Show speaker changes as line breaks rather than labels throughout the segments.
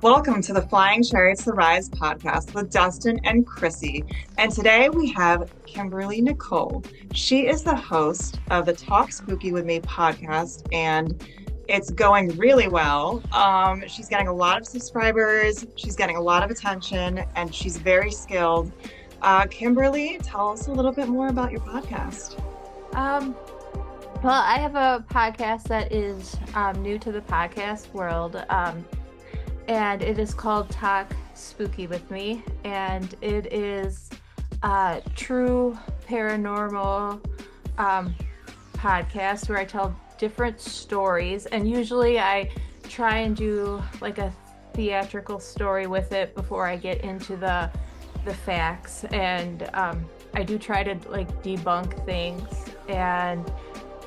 Welcome to the Flying Chariots the Rise podcast with Dustin and Chrissy. And today we have Kimberly Nikole. She is the host of the Talk Spooky with Me podcast, and it's going really well. She's getting a lot of subscribers, she's getting a lot of attention, and she's very skilled. Kimberly, tell us a little bit more about your podcast.
Um, well, I have a podcast that is new to the podcast world. And it is called Talk Spooky with Me, and it is a true paranormal podcast where I tell different stories, and usually I try and do like a theatrical story with it before I get into the facts, and I do try to like debunk things. And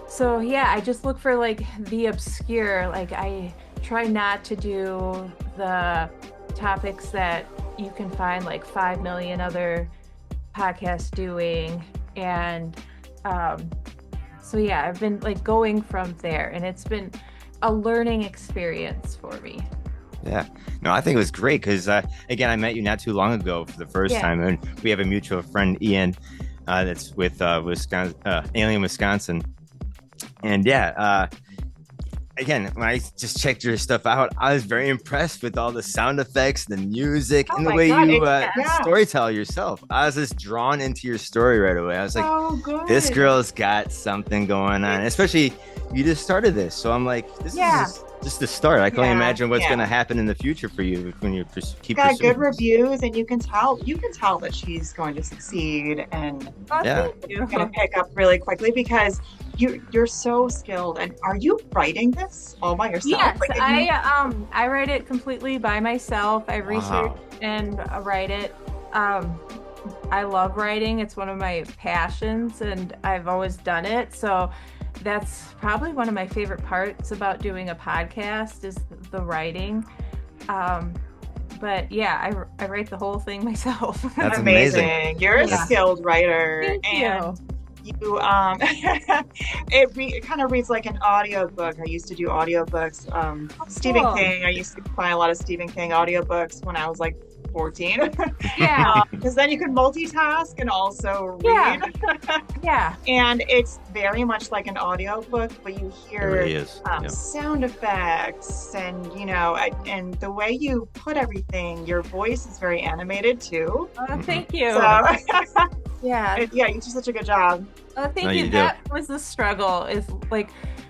so yeah, I just look for like the obscure. Like I try not to do the topics that you can find like 5 million other podcasts doing. And so yeah, I've been like going from there, and it's been a learning experience for me.
Yeah, no, I think it was great because again, I met you not too long ago for the first time, and we have a mutual friend, Ian, that's with Wisconsin, Alien Wisconsin. And again, when I just checked your stuff out, I was very impressed with all the sound effects, the music, and the way you storytell yourself. I was just drawn into your story right away. I was like, this girl's got something going on. Especially, you just started this. So I'm like, this is just the start. I can only imagine what's going to happen in the future for you when you keep
got good reviews, and you can tell that she's going to succeed, and you're going to pick up really quickly because you're so skilled. And are you writing this all by yourself?
Yes, like, I write it completely by myself. I research and write it. I love writing. It's one of my passions, and I've always done it. So that's probably one of my favorite parts about doing a podcast is the writing. But yeah, I write the whole thing myself.
That's amazing.
You're a skilled writer.
Thank you.
You it kind of reads like an audiobook. I used to do audiobooks. Stephen King. I used to find a lot of Stephen King audiobooks when I was like 14.
Yeah.
Because then you could multitask and also read.
Yeah.
And it's very much like an audiobook, but you hear sound effects, and and the way you put everything, your voice is very animated too.
Thank you.
So,
yeah,
you do such a good job.
Thank you. That was the struggle, is like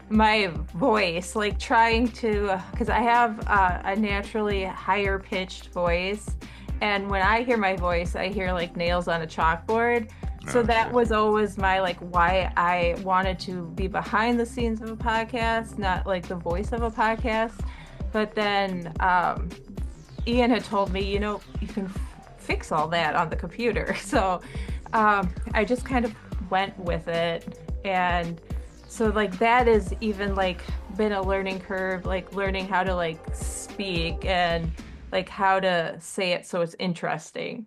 my voice, like trying to, because I have a naturally higher pitched voice, and when I hear my voice, I hear like nails on a chalkboard. So that was always my like why I wanted to be behind the scenes of a podcast, not like the voice of a podcast. But then Ian had told me, you can fix all that on the computer. So I just kind of went with it. And so like that is even like been a learning curve, like learning how to like speak and like how to say it so it's interesting.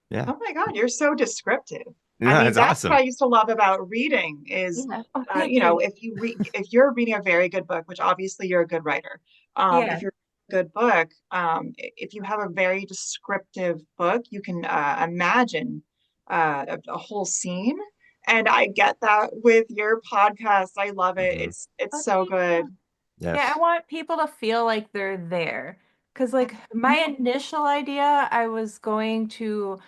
Yeah.
Oh my God, you're so descriptive.
No,
I mean,
that's awesome.
what I used to love about reading is, if you're reading a very good book, which obviously you're a good writer. If you're a good book, if you have a very descriptive book, you can imagine a whole scene. And I get that with your podcast. I love it. It's so good.
Yes.
Yeah, I want people to feel like they're there. Because like my initial idea, I was going to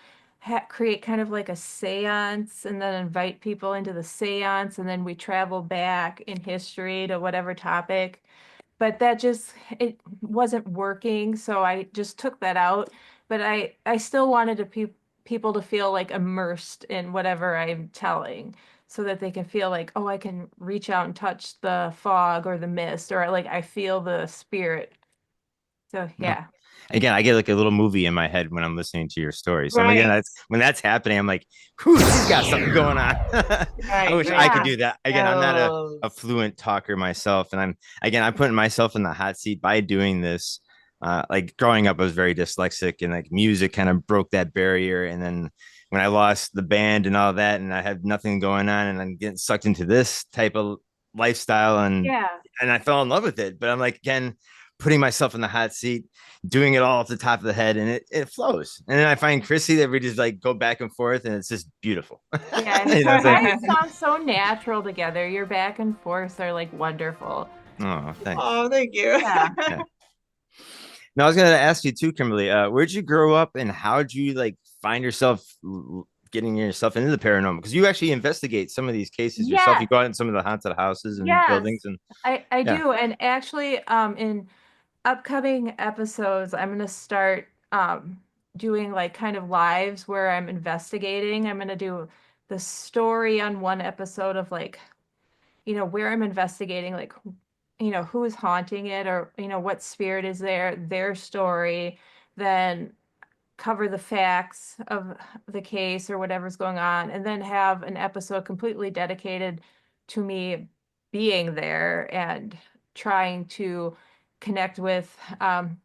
create kind of like a seance and then invite people into the seance, and then we travel back in history to whatever topic. But it wasn't working, so I just took that out. But I still wanted people to feel like immersed in whatever I'm telling, so that they can feel like, oh, I can reach out and touch the fog or the mist, or like I feel the spirit. So yeah.
Again, I get like a little movie in my head when I'm listening to your story. So again, when that's happening, I'm like, whew, she's got something going on. I wish I could do that. Again, I'm not a fluent talker myself. And I'm putting myself in the hot seat by doing this. Like growing up, I was very dyslexic, and like music kind of broke that barrier. And then when I lost the band and all that, and I had nothing going on, and I'm getting sucked into this type of lifestyle, and I fell in love with it. But I'm like, again, putting myself in the hot seat, doing it all off the top of the head, and it flows. And then I find Chrissy that we just like go back and forth, and it's just beautiful.
Yeah,
You know
you
what I'm
guys sound so natural together. Your back and forths are like wonderful.
saying? Oh, thanks.
Oh, thank you.
Yeah.
Yeah. Now I was gonna ask you too, Kimberly. Where'd you grow up, and how'd you like find yourself getting yourself into the paranormal? Because you actually investigate some of these cases yourself. You
Yes,
go out in some of the haunted houses and
yes,
buildings, and
I
yeah.
do. And actually, in upcoming episodes, I'm gonna start doing like kind of lives where I'm investigating. I'm gonna do the story on one episode of like, where I'm investigating, like, who's haunting it or, what spirit is there, their story, then cover the facts of the case or whatever's going on, and then have an episode completely dedicated to me being there and trying to connect with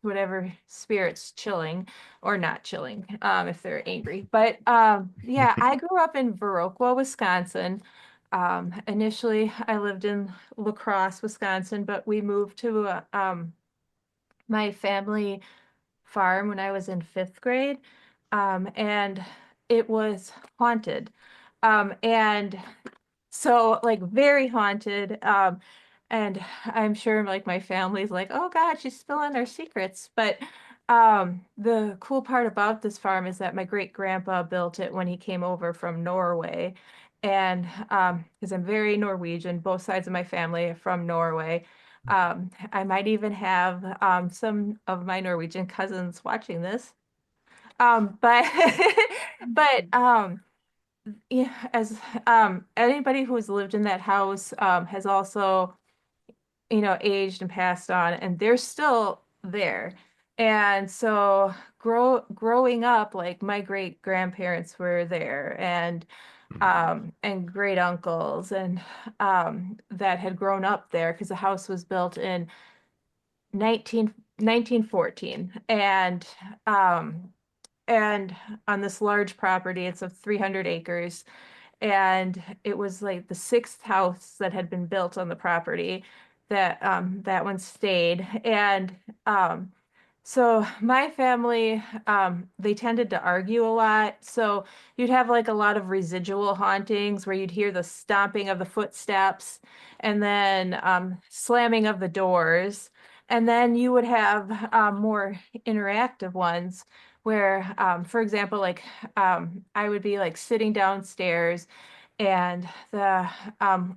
whatever spirit's chilling or not chilling if they're angry. But yeah, I grew up in Viroqua, Wisconsin. Initially, I lived in La Crosse, Wisconsin, but we moved to my family farm when I was in fifth grade, and it was haunted. And so like very haunted. And I'm sure like my family's like, oh God, she's spilling our secrets. But the cool part about this farm is that my great grandpa built it when he came over from Norway. And because I'm very Norwegian, both sides of my family are from Norway. I might even have some of my Norwegian cousins watching this. But but yeah, as anybody who's lived in that house has also, aged and passed on, and they're still there. And so growing up, like my great grandparents were there, and great uncles, and that had grown up there because the house was built in 1914, um and on this large property, it's of 300 acres, and it was like the sixth house that had been built on the property. That one stayed. And so my family, they tended to argue a lot. So you'd have like a lot of residual hauntings where you'd hear the stomping of the footsteps, and then slamming of the doors. And then you would have more interactive ones where, for example, like I would be like sitting downstairs, and the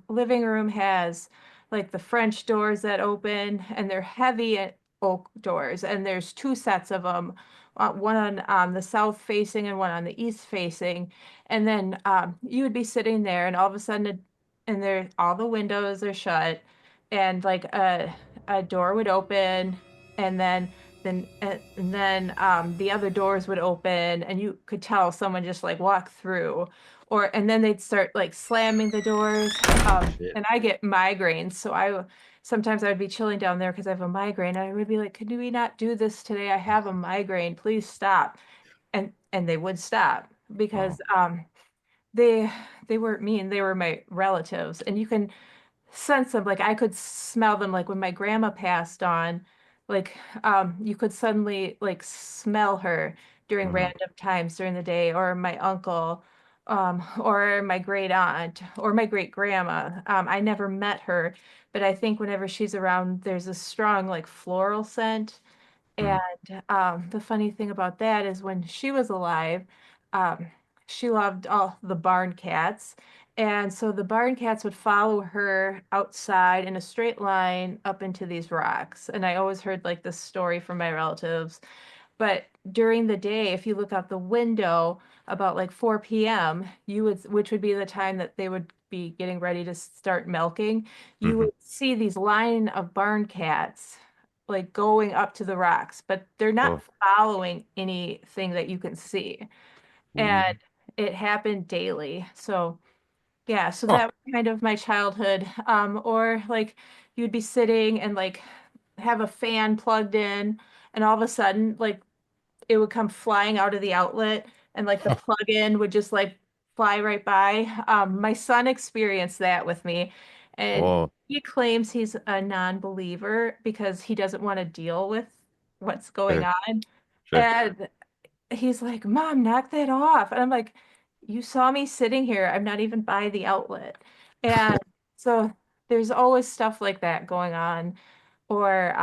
living room has like the French doors that open, and they're heavy oak doors, and there's two sets of them, one on the south facing and one on the east facing. And then you would be sitting there, and all of a sudden, and there all the windows are shut, and like a door would open, and then the other doors would open, and you could tell someone just like walked through, and then they'd start like slamming the doors.
Shit.
And I get migraines, so sometimes I would be chilling down there because I have a migraine. And I would be like, "Could we not do this today? I have a migraine. Please stop." And they would stop
Wow.
because they they weren't mean. They were my relatives, and you can sense them. Like I could smell them. Like when my grandma passed on, like you could suddenly like smell her during
Mhm.
random times during the day, or my uncle, or my great aunt, or my great grandma. I never met her, but I think whenever she's around, there's a strong like floral scent. And
Mhm.
the funny thing about that is when she was alive, um, she loved all the barn cats. And so the barn cats would follow her outside in a straight line up into these rocks. And I always heard like this story from my relatives. But during the day, if you look out the window about like 4 p.m., which would be the time that they would be getting ready to start milking, you
Mhm.
would see these line of barn cats like going up to the rocks, but they're not
Oh.
following anything that you can see.
Ooh.
And it happened daily. So yeah, so
Oh.
that was kind of my childhood. Or like you'd be sitting and like have a fan plugged in, and all of a sudden, like it would come flying out of the outlet, and like the plug-in would just like fly right by. My son experienced that with me, And
Whoa.
he claims he's a non-believer because he doesn't want to deal with what's going
Sure.
on.
Sure.
And he's like, Mom, knock that off. And I'm like, you saw me sitting here. I'm not even by the outlet. And so there's always stuff like that going on. Or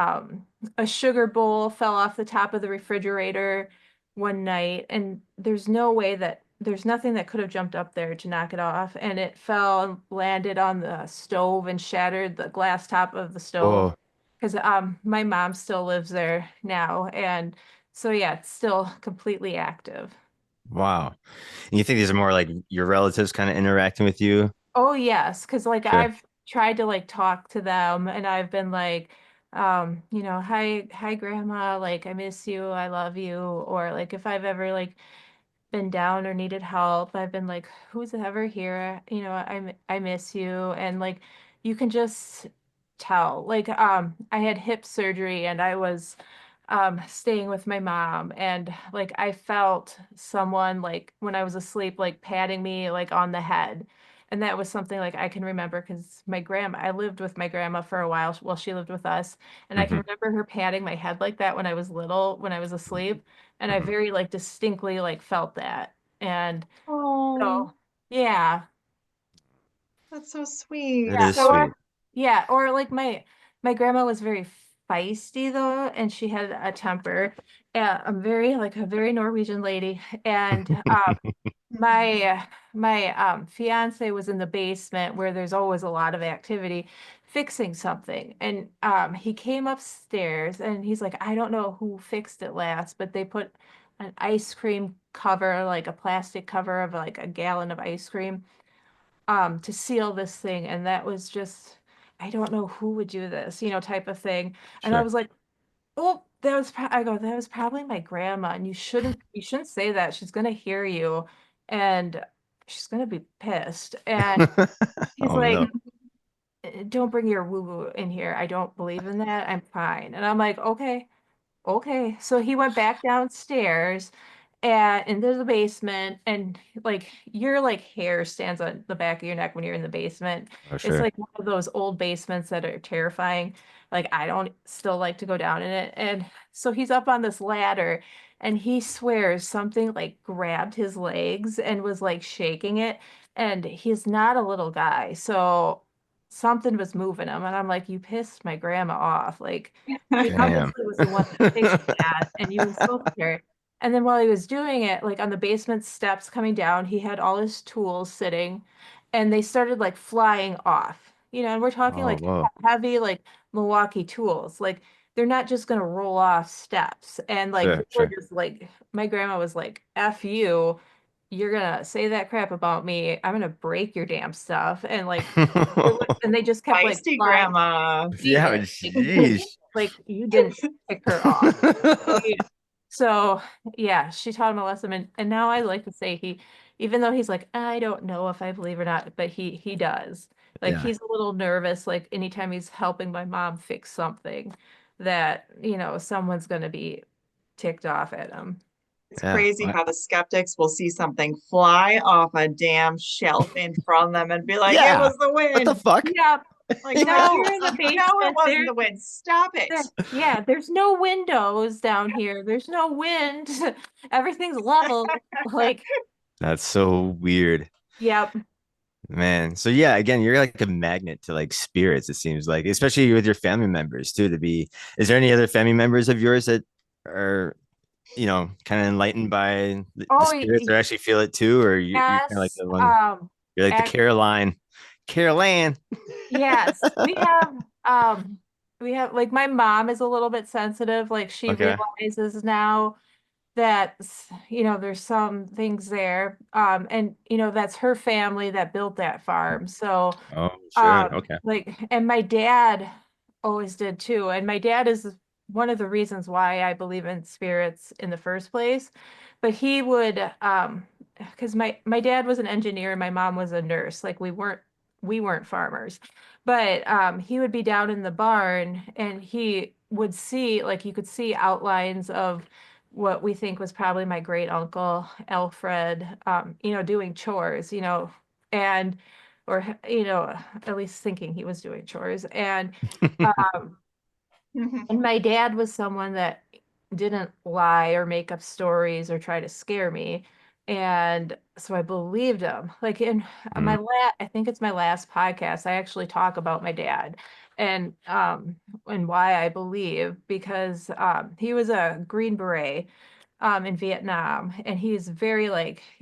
a sugar bowl fell off the top of the refrigerator one night, and there's nothing that could have jumped up there to knock it off. And it fell and landed on the stove and shattered the glass top of the stove.
Whoa.
Because my mom still lives there now. And so, yeah, it's still completely active.
Wow. And you think these are more like your relatives kind of interacting with you?
Oh yes, because like
Sure.
I've tried to like talk to them and I've been like, hi grandma, like I miss you, I love you. Or like if I've ever like been down or needed help, I've been like, who's ever here? I miss you. And like you can just tell. Like I had hip surgery and I was staying with my mom, and like I felt someone like when I was asleep like patting me like on the head. And that was something like I can remember because I lived with my grandma for a while she lived with us. And I can
Hmm.
remember her patting my head like that when I was little, when I was asleep. And I
Hmm.
very like distinctly like felt that. And
Oh,
so, yeah,
that's so sweet.
That
yeah,
is
So,
sweet.
or yeah, or like my grandma was very feisty though, and she had a temper. I'm very like a very Norwegian lady, and my fiance was in the basement where there's always a lot of activity fixing something. And he came upstairs and he's like, I don't know who fixed it last, but they put an ice cream cover, like a plastic cover of like a gallon of ice cream, to seal this thing. And that was just, I don't know who would do this, type of thing. And I
Sure.
was like, oh, I go, that was probably my grandma, and you shouldn't say that. She's gonna hear you, and she's gonna be pissed. And he's
Oh
like,
no.
don't bring your woo-woo in here. I don't believe in that. I'm fine. And I'm like, okay. Okay, so he went back downstairs and into the basement, and like your like hair stands on the back of your neck when you're in the basement.
Oh
It's
sure.
like one of those old basements that are terrifying. Like I don't still like to go down in it. And so he's up on this ladder and he swears something like grabbed his legs and was like shaking it. And he's not a little guy. So something was moving him. And I'm like, you pissed my grandma off. Like he
Damn.
obviously was the one that fixed that, and you were so scared. And then while he was doing it, like on the basement steps coming down, he had all his tools sitting, and they started like flying off. And we're talking
Oh
like
whoa.
heavy, like Milwaukee tools. Like they're not just gonna roll off steps. And like
Sure.
they were
Sure.
just like, my grandma was like, F you, you're gonna say that crap about me. I'm gonna break your damn stuff. And like, and they just kept like
feisty
flying.
grandma.
She
Yeah,
is.
jeez.
Like you didn't pick her off. Yeah. So yeah, she taught him a lesson, and now I like to say even though he's like, I don't know if I believe or not, but he does. Like
Yeah.
he's a little nervous, like anytime he's helping my mom fix something that, someone's gonna be ticked off at him.
It's
Yeah.
crazy how the skeptics will see something fly off a damn shelf in front of them and be like, it
Yeah.
was the
What the
wind.
fuck?
Yeah.
Like,
No,
no,
here in the
you know it
basement,
wasn't the wind. Stop it.
there's no windows down here. There's no wind. Everything's level. Like,
That's so weird.
yep.
Man. So yeah, again, you're like a magnet to like spirits, it seems like, especially with your family members too, to be. Is there any other family members of yours that are, kind of enlightened by the
Oh,
spirits or actually feel it too? Or you're kind of like
yes.
the one, you're like the
Ac
Caroline.
yes. We have like my mom is a little bit sensitive. Like she
Okay.
realizes now that there's some things there. And that's her family that built that farm. So
Oh, sure. Okay.
like, and my dad always did too. And my dad is one of the reasons why I believe in spirits in the first place. But he would, because my dad was an engineer and my mom was a nurse. Like we weren't farmers, but he would be down in the barn and he would see, like you could see outlines of what we think was probably my great uncle Alfred, doing chores, and or at least thinking he was doing chores. Um, and my dad was someone that didn't lie or make up stories or try to scare me. And so I believed him. Like in
Mm,
I think it's my last podcast, I actually talk about my dad and why I believe because he was a Green Beret in Vietnam, and he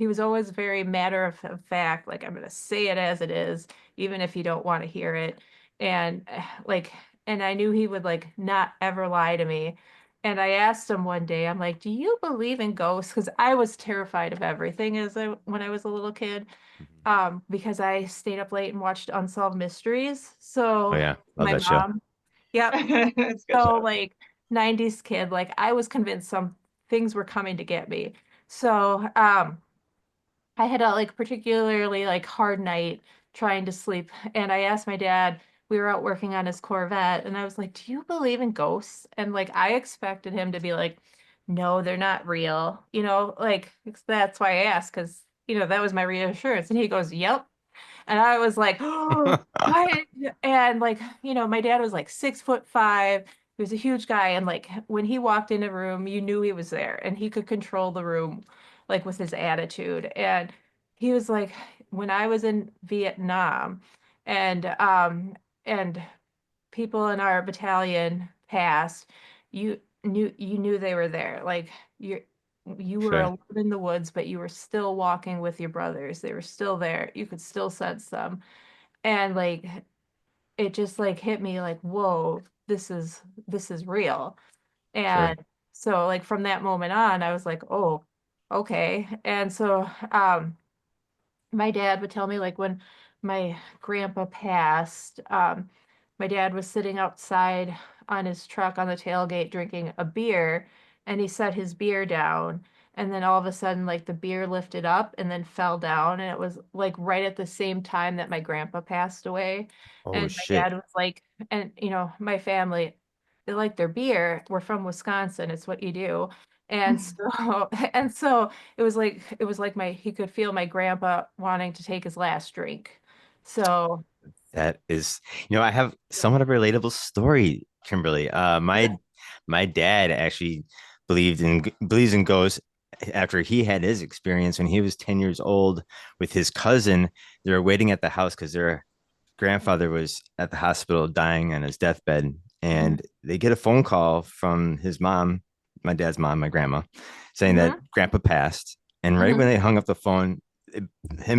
was always very matter of fact, like I'm gonna say it as it is, even if you don't want to hear it. And like and I knew he would like not ever lie to me. And I asked him one day, I'm like, "Do you believe in ghosts?" Because I was terrified of everything when I was a little kid,
mhm.
because I stayed up late and watched Unsolved Mysteries.
Oh
So
yeah, love
my
that show.
mom, yep.
It's a good
So
show.
like 90s kid, like I was convinced some things were coming to get me. So I had a like particularly like hard night trying to sleep, and I asked my dad, we were out working on his Corvette, and I was like, "Do you believe in ghosts?" And like I expected him to be like, "No, they're not real." Like that's why I asked, because that was my reassurance. And he goes, "Yep." And I was like, "Oh, what?" And like, my dad was like 6'5". He was a huge guy. And like when he walked in a room, you knew he was there and he could control the room like with his attitude. And he was like, when I was in Vietnam and people in our battalion passed, you knew they were there. Like you were
Sure,
alone in the woods, but you were still walking with your brothers. They were still there. You could still sense them. And like it just like hit me like, whoa, this is real.
sure,
And so like from that moment on, I was like, oh, okay. And so my dad would tell me like when my grandpa passed, my dad was sitting outside on his truck on the tailgate drinking a beer, and he set his beer down, and then all of a sudden like the beer lifted up and then fell down, and it was like right at the same time that my grandpa passed away.
oh
And my
shit.
dad was like, and my family, they like their beer. We're from Wisconsin. It's what you do. And so and so it was like my he could feel my grandpa wanting to take his last drink. So
That is, I have somewhat of a relatable story, Kimberly. My dad actually believes in ghosts after he had his experience when he was 10 years old with his cousin. They were waiting at the house because their grandfather was at the hospital dying on his deathbed, and they get a phone call from his mom, my dad's mom, my grandma, saying that
Mhm.
grandpa passed. And right when
Mhm.
they hung up the phone, him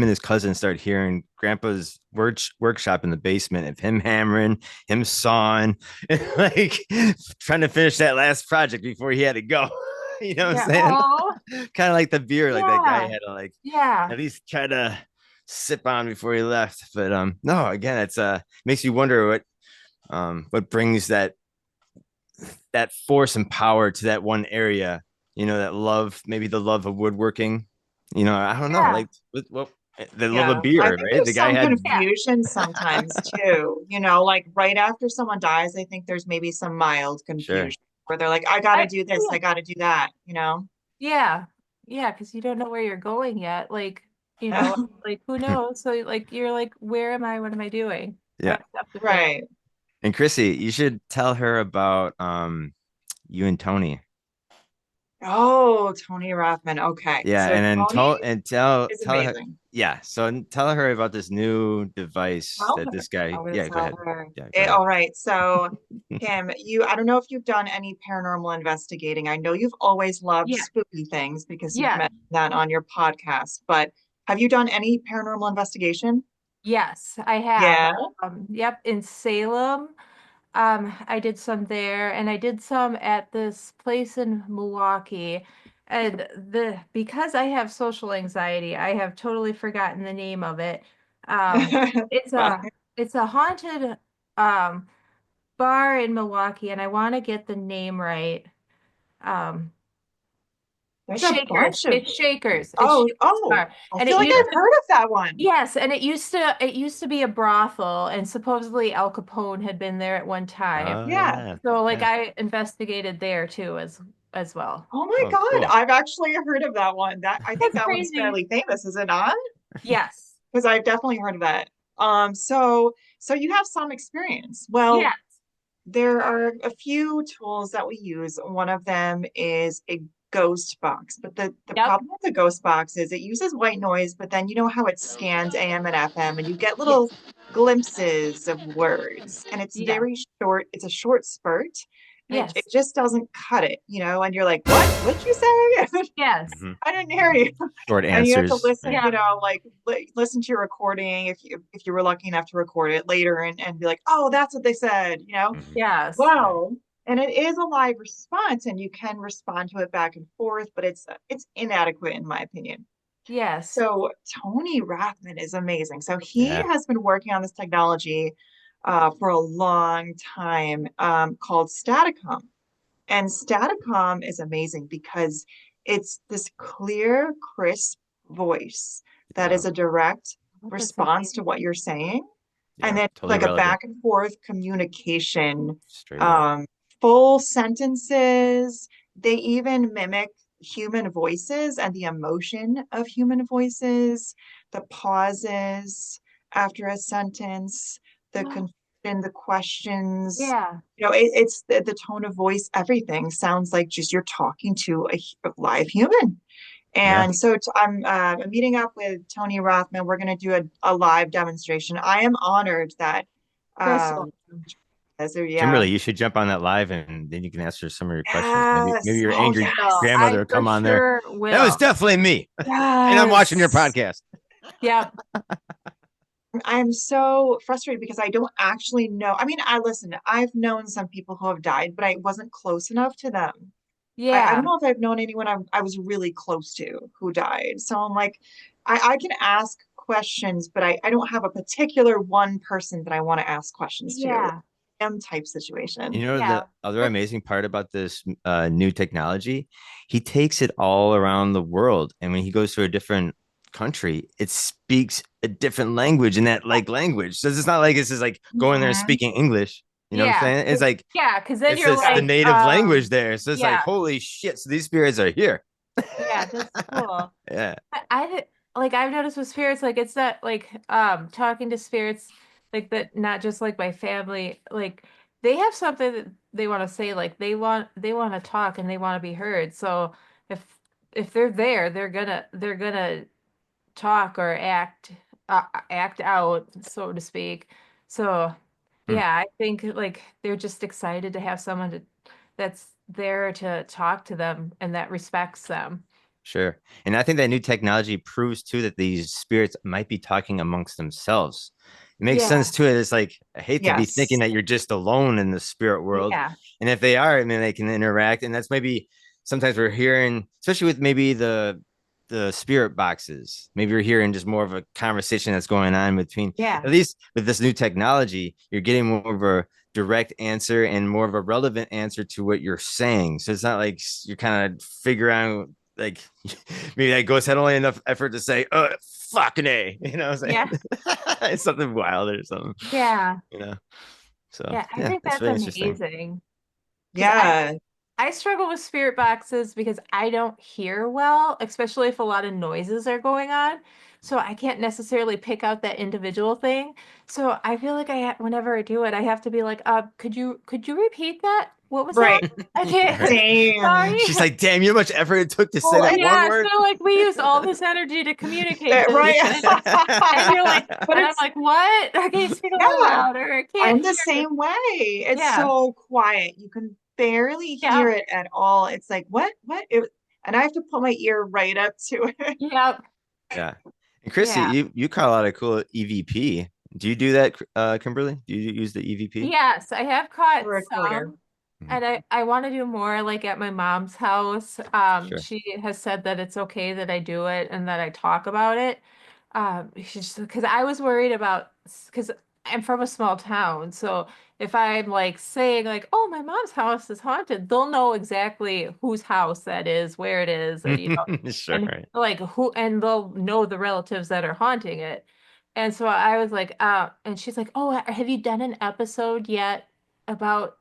and his cousin started hearing grandpa's workshop in the basement of him hammering, him sawing, and like trying to finish that last project before he had to go. You know what I'm
Yeah.
saying?
Oh,
Kind of like the beer, like that guy
yeah.
had to like
Yeah.
at least try to sip on before he left. But no, again, it's makes you wonder what brings that force and power to that one area. That love, maybe the love of woodworking. I don't know,
Yeah.
like what the love of
Yeah, I
beer,
think
right? The
there's
guy
some
had
Yeah.
confusion sometimes too. Like right after someone dies, I think there's maybe some mild
sure.
confusion where they're like, I got to
I
do this,
yeah.
I got to do that.
Yeah. Yeah, because you don't know where you're going yet. Like who knows? So like you're like, where am I? What am I doing? I
Yeah.
always have to think.
Right.
And Chrissy, you should tell her about you and Tony.
Oh, Tony Rothman. Okay.
Yeah,
So
and then
Tony is
tell her,
amazing.
yeah. So tell her about this new device
Tell
that
her.
this guy.
I'm gonna
Yeah, go
tell
ahead.
her.
Yeah, go ahead.
All right. So, Kim, I don't know if you've done any paranormal investigating. I know you've always loved
Yeah.
spooky things because you've
Yeah.
mentioned that on your podcast, but have you done any paranormal investigation?
Yes, I have.
Yeah.
Yep, in Salem. I did some there, and I did some at this place in Milwaukee. And the because I have social anxiety, I have totally forgotten the name of it. Um, it's a
Fine.
it's a haunted um bar in Milwaukee, and I want to get the name right. Um,
There's a
Shakers.
bunch of,
It's Shakers. It's
oh,
Shakers
oh,
Bar,
I
and
feel
it
like
used
Okay.
I've
to
heard of that one.
Yes, and it used to be a brothel, and supposedly Al Capone had been there at one time.
Oh
Yeah.
yeah,
So like
yeah.
I investigated there too as well.
Oh my
Oh,
God,
cool.
I've actually heard of that one. I think
It's
that one's
crazy.
fairly famous, is it not?
Yes.
Because I've definitely heard of that. So you have some experience. Well,
Yeah.
there are a few tools that we use. One of them is a ghost box, but the
Yep.
problem with the ghost box is it uses white noise, but then you know how it scans AM and FM, and you get
Yes.
little glimpses of words, and it's
Yeah.
very short. It's a short spurt, and it
Yes.
just doesn't cut it, and you're like, what? What'd you say?
Yes.
Mhm.
I didn't hear you.
Short
And you have to
answers.
listen,
Right.
Yeah.
like listen to your recording if you were lucky enough to record it later and be like, oh, that's what they said,
Mhm.
Yes.
Wow. And it is a live response and you can respond to it back and forth, but it's inadequate in my opinion.
Yes.
So Tony Rothman is amazing. So he
Yeah.
has been working on this technology for a long time called Staticom. And Staticom is amazing because it's this clear, crisp voice that
Yeah.
is a direct
That's
response to
amazing.
what you're saying. And
Yeah.
then
Totally
like a
relevant.
back and forth communication,
Straight up.
um, full sentences. They even mimic human voices and the emotion of human voices, the pauses after a sentence, the confusion, the questions.
Yeah.
It's the tone of voice, everything sounds like just you're talking to a live human.
Yeah.
And so I'm meeting up with Tony Rothman. We're going to do a live demonstration. I am honored that,
That's
um,
awesome.
yeah,
Kimberly, you should jump on that live and then you can answer some of your questions. Maybe
yes,
your
oh
angry
So
yes,
grandmother
I
will
for
come on there.
sure
That was
will.
definitely me. And I'm watching your
yes.
podcast.
Yep.
I'm so frustrated because I don't actually know. I mean, I've known some people who have died, but I wasn't close enough to them. I don't
Yeah.
know if I've known anyone I was really close to who died. So I'm like, I can ask questions, but I don't have a particular one person that I want to ask questions to, like
Yeah.
M type situation.
You know,
Yeah.
the other
But
amazing part about this new technology, he takes it all around the world. And when he goes to a different country, it speaks a different language in that like language. So it's not like it's just like going there and
Mhm.
speaking English. You know what I'm
yeah.
saying? It's like
Yeah, because then
it's
you're
just the
Right.
like,
native language there. So it's like,
yeah,
holy shit. So these spirits are here.
yeah, that's cool.
Yeah.
Like I've noticed with spirits, like it's not like talking to spirits like that, not just like my family, like they have something that they want to say, like they want to talk and they want to be heard. So if if they're there, they're gonna talk or act out, so to speak. So
Hmm.
yeah, I think like they're just excited to have someone that's there to talk to them and that respects them.
Sure. And I think that new technology proves too that these spirits might be talking amongst themselves. It makes
Yeah,
sense to it. It's like, I hate to be thinking
Yes.
that you're just alone in the spirit world.
yeah,
And if they are, I mean, they can interact. And that's maybe sometimes we're hearing, especially with maybe the spirit boxes, maybe you're hearing just more of a conversation that's going on between,
yeah,
at least with this new technology, you're getting more of a direct answer and more of a relevant answer to what you're saying. So it's not like you're kind of figuring out like maybe that ghost had only enough effort to say, fucking A, you know what I'm
yeah,
saying? It's something wild or something,
yeah,
you know. So
yeah. I
yeah,
think
it's
that's
really interesting.
amazing because
Yeah.
I struggle with spirit boxes because I don't hear well, especially if a lot of noises are going on. So I can't necessarily pick out that individual thing. So I feel like whenever I do it, I have to be like, could you repeat that? What was that?
Right.
I
Yeah, right.
can't.
Same.
Sorry.
She's like, damn, you know how much effort it took to say
Well,
that one
Yeah,
word.
so like we use all this energy to communicate this,
right.
and you're like,
But
and I'm
it's
like, what? Okay, speak a little
yeah.
louder. I can't
I'm the
hear.
same way. It's
Yeah,
so quiet. You can barely
yeah,
hear it at all. It's like, what? What? And I have to put my ear right up to it.
yeah,
Yeah. And Chrissy,
yeah.
you caught a lot of cool EVP. Do you do that, Kimberly? Do you use the EVP?
Yes, I have
A
caught
recorder.
some,
Mhm.
and I want to do more like at my mom's house.
Sure.
She has said that it's okay that I do it and that I talk about it. She's because I was worried about because I'm from a small town, so if I'm like saying like, "Oh, my mom's house is haunted," they'll know exactly whose house that is, where it is,
Sure.
and
Right.
like who, and they'll know the relatives that are haunting it. And so I was like, and she's like, "Oh, have you done an episode yet about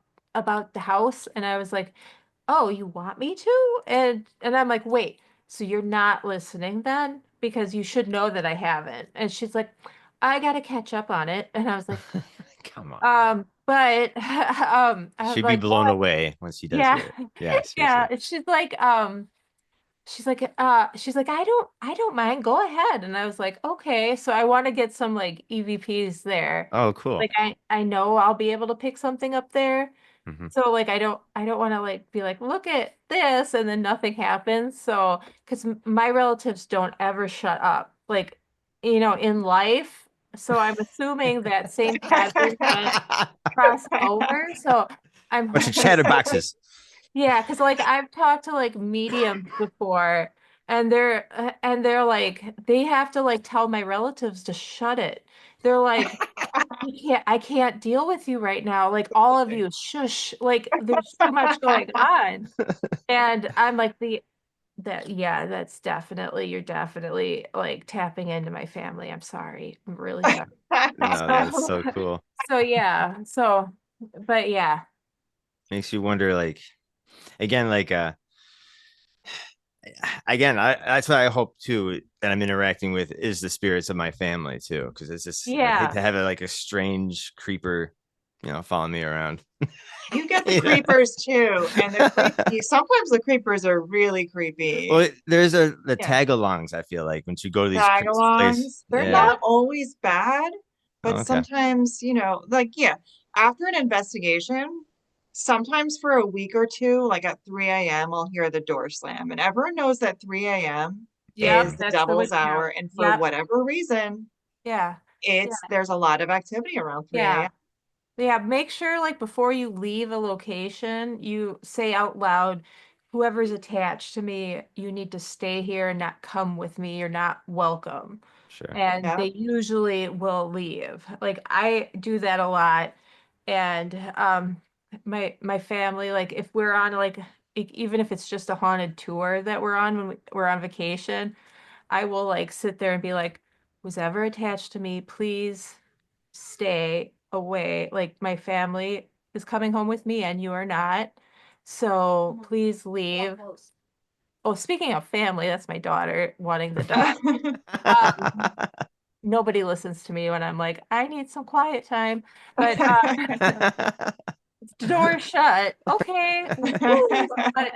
the house?" And I was like, "Oh, you want me to?" And I'm like, "Wait, so you're not listening then? Because you should know that I haven't." And she's like, I got to catch up on it. And I was like,
Come on.
but I was
She'd be
like,
blown
oh,
away when she does
yeah,
hear it. Yeah,
yeah.
seriously.
And she's like, I don't mind. Go ahead. And I was like, okay. So I want to get some like EVPs there.
Oh, cool.
Like I know I'll be able to pick something up there.
Hmm.
So like I don't want to like be like, look at this, and then nothing happens. So because my relatives don't ever shut up, like, in life. So I'm assuming that same pattern might cross over. So I'm
Bunch of
hoping,
chatterboxes.
yeah, because like I've talked to like mediums before, and they're like they have to like tell my relatives to shut it. They're like, I can't deal with you right now. Like all of you, shush. Like there's too much going on. And I'm like yeah, that's definitely you're definitely like tapping into my family. I'm sorry. I'm really sorry.
No, that's
So
so cool.
so yeah. So but yeah.
Makes you wonder, like, again, like, again, that's what I hope too that I'm interacting with is the spirits of my family too, because it's just I'd hate
Yeah.
to have like a strange creeper, following me around.
You get the
Yeah.
creepers too, and sometimes the creepers are really creepy.
Well, there's the
Yeah.
tag-alongs. I feel like when you go to these crazy places,
Tagalongs, they're
yeah.
Yeah.
not always bad,
Oh,
but
okay,
sometimes, like, yeah, after an investigation, sometimes for a week or two, like at 3 a.m., I'll hear the door slam. And everyone knows that 3 a.m.
Yep.
is the
That's the
devil's
witchcraft.
hour. And for
Yep.
whatever reason,
Yeah. Yeah.
there's a lot of activity around 3
Yeah.
a.m.
Yeah, make sure like before you leave a location, you say out loud, whoever's attached to me, you need to stay here and not come with me. You're not welcome.
sure,
And
Yeah.
they usually will leave. Like I do that a lot. And my family, like if we're on like even if it's just a haunted tour that we're on when we're on vacation, I will like sit there and be like, who's ever attached to me, please stay away. Like my family is coming home with me and you are not. So please leave. Oh, speaking of family, that's my daughter wanting the dog. Um, nobody listens to me when I'm like, I need some quiet time. But the door is shut. Okay. But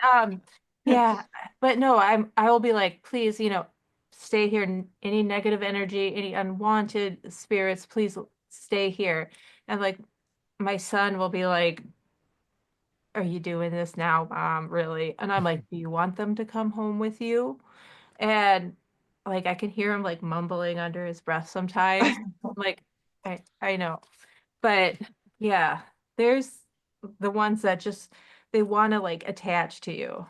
yeah, but no, I will be like, please, stay here. Any negative energy, any unwanted spirits, please stay here. And like my son will be like, are you doing this now, Mom? Really? And I'm like, do you want them to come home with you? And like I can hear him like mumbling under his breath sometimes. I'm like, I know. But yeah, there's the ones that just they want to like attach to you.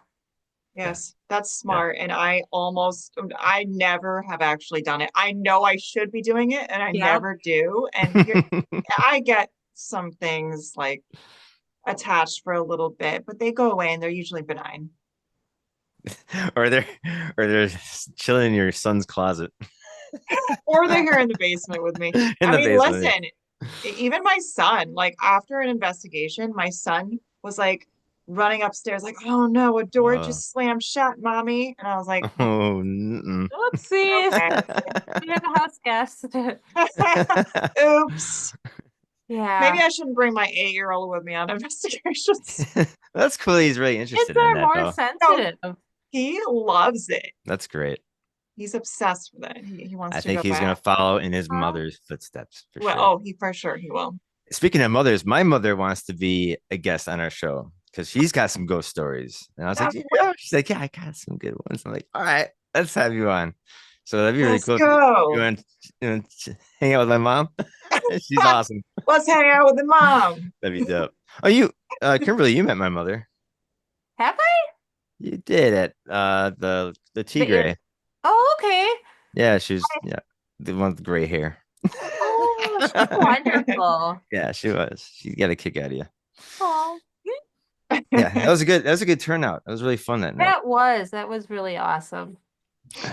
yeah,
Yes, that's
yeah.
smart. And I never have actually done it. I know I should be doing it and I
Yep.
never do. I get some things like attached for a little bit, but they go away and they're usually benign.
or they're or they're chilling in your son's closet
Or they're here in the basement with me.
in
I
the
mean,
basement.
listen, even my son, like after an investigation, my son was like running upstairs, like, oh no, a door
Uh,
just slammed shut, mommy. And I was like,
oh, mm-mm.
Oopsies.
okay.
We have a house guest.
Oops. Maybe
Yeah.
I shouldn't bring my 8-year-old with me on investigations.
That's cool. He's really
Kids
interested in
are
that,
more
though.
No,
sensitive.
he loves it.
That's great.
He's obsessed with it. He wants
I
to
think
go
he's gonna
back.
follow in his
Oh,
mother's footsteps for
Well,
sure.
oh, he for sure he will.
Speaking of mothers, my mother wants to be a guest on our show because she's got some ghost stories. And I was like,
That's
yeah. She's like, yeah, I got some good ones. I'm like, all right, let's have you on. So that'd be really
Let's
cool if you
go.
want hang out with my mom. She's awesome.
Let's hang out with the mom.
That'd be dope. Oh, Kimberly, you met my mother.
have I?
You did at the
The air.
Tigre.
Oh, okay.
Yeah, she's the one with the gray hair.
Oh, she's wonderful.
Yeah, she was. She got a kick out of you.
Oh,
Yeah, that was a good turnout. That was really fun that night.
that was really awesome.
I'm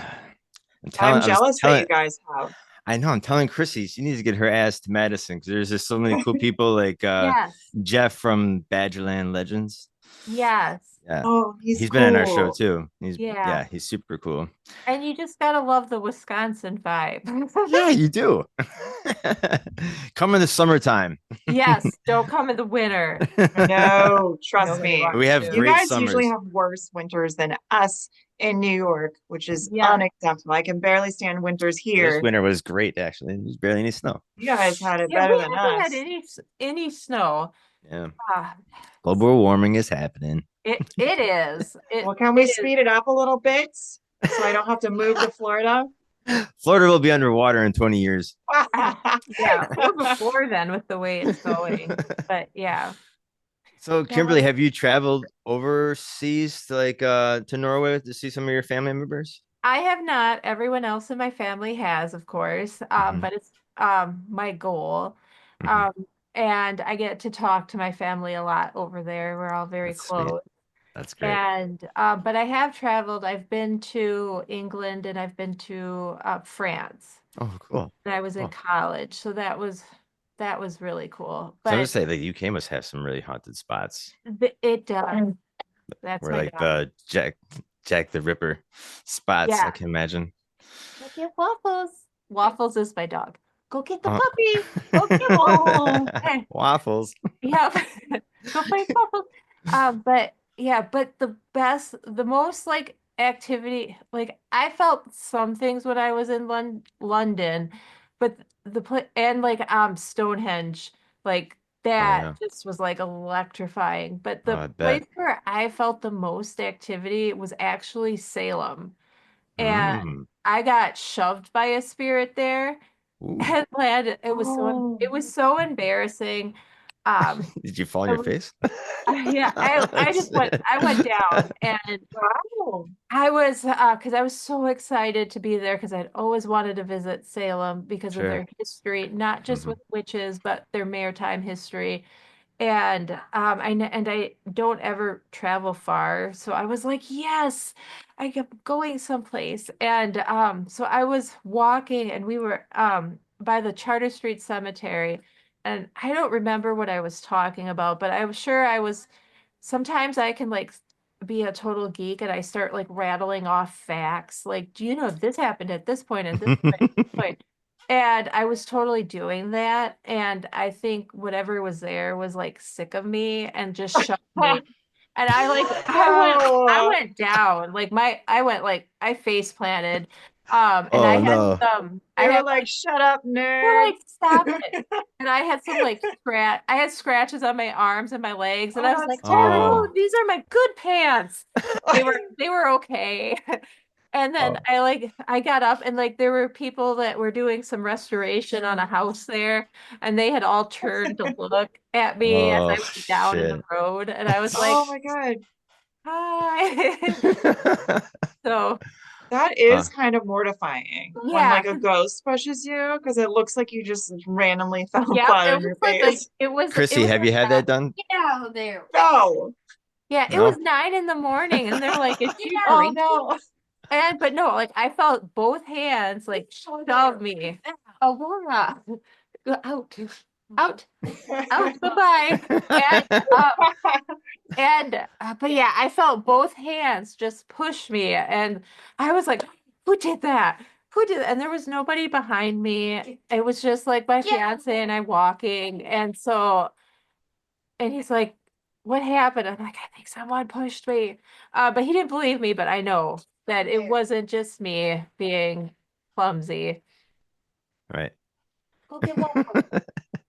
I was
jealous that
telling
you guys have.
I know I'm telling Chrissy she needs to get her ass to Madison because there's just so many cool people like
Yes.
Jeff from Badgerland Legends.
Yes.
Yeah.
Oh, he's
He's been on our show
cool.
too.
Yeah.
He's super cool.
And you just gotta love the Wisconsin vibe.
Yeah, you do. Come in the summertime.
Yes, don't come in the winter.
No, trust
Nobody
me.
We
wants
have
to.
You
great
guys usually
summers.
have worse winters than us in New York, which is
Yeah.
unacceptable. I can barely stand winters
This
here.
winter was great, actually. There's barely any snow.
You guys had it
Yeah,
better
we
than
haven't had
us.
any snow.
Yeah.
Ah,
Global warming is happening.
it is.
Well, can we
It is.
speed it up a little bit so I don't have to move to Florida?
Florida will be underwater in 20 years.
Yeah, or before then with the way it's going. But yeah.
So, Kimberly,
No,
have you traveled overseas to to Norway to see some of your family members?
I have not. Everyone else in my family has, of course.
Hmm.
But it's my goal.
Hmm.
Um, and I get to talk to my family a lot over there. We're all very
That's sweet.
close.
That's great.
And but I have traveled. I've been to England and I've been to France.
Oh, cool.
And I was in
Oh,
college, so that was really cool.
so I would
But
say the UK must have some really haunted spots
it does. That's
where
my
like
dog.
the Jack the Ripper spots, I
Yeah.
can imagine.
Go get Waffles. Waffles is my dog. Go get the
Uh,
puppy. Go get Waffles. Hey,
Waffles.
yeah. Go find Waffles. But yeah, but the most like activity, like I felt some things when I was in London, but and like Stonehenge, like
Oh
that
yeah.
just was like electrifying. But
Oh,
the
I bet.
place where I felt the most activity was actually Salem. And
Mm.
I got shoved by a spirit there
Ooh.
and landed.
Oh,
It was so embarrassing. Um,
Did you fall on
it
your
was
face?
yeah, I went down and
wow.
I was because I was so excited to be there because I'd always wanted to visit Salem because of
Sure.
their history, not just
Hmm.
with witches, but their maritime history. And I don't ever travel far. So I was like, yes, I kept going someplace. And so I was walking and we were by the Charter Street Cemetery. And I don't remember what I was talking about, but I was sure I was sometimes I can like be a total geek and I start like rattling off facts. Like, do you know this happened at this point and this point, this point? And I was totally doing that. And I think whatever was there was like sick of me and just shoved me. And I
Oh,
went down. I face planted. And
Oh no.
I
they were
had
like, shut up,
they're
nerd.
like, stop it. And I had some like I had scratches on my arms and my legs, and
Oh,
I was like,
that's
oh no,
Oh.
terrible.
these are my good pants. They were okay. And then
Oh.
I got up and like there were people that were doing some restoration on a house there, and they had all turned to look at me as
Oh
I went down in the
shit.
road, and I was like,
Oh my God.
hi. So
That
Uh,
is kind of mortifying when
yeah,
like a ghost pushes you because it looks like you just randomly fell
yeah,
flat
it
on your
looks like a
face.
it
Chrissy,
was
have you had that
a
done?
get out of there.
No.
Yeah, it was
No?
9 in the morning, and they're like, "Is she
Oh
drinking?"
no.
And but no, like I felt both hands like shove me. Aurora, go out, out, out, bye-bye. And but yeah, I felt both hands just push me, and I was like, "Who did that? Who did that?" And there was nobody behind me. It was just like my fiance and I walking, and so. And he's like, what happened? I'm like, I think someone pushed me. But he didn't believe me, but I know that it wasn't just me being clumsy.
Right.
Go get waffles.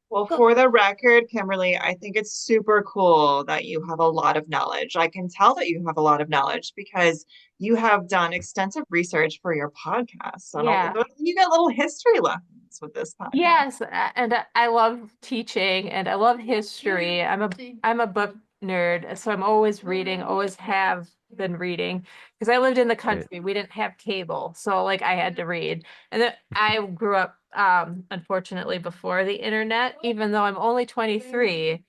Well,
Go.
for the record, Kimberly, I think it's super cool that you have a lot of knowledge. I can tell that you have a lot of knowledge because you have done extensive research for your podcast. So
Yeah.
you get little history lessons with this podcast.
Yes, and I love teaching and I love history. I'm a book nerd, so I'm always reading, always have been reading because I lived in the
Right.
country. We didn't have cable, so like I had to read. And then I grew up unfortunately before the internet, even though I'm only 23,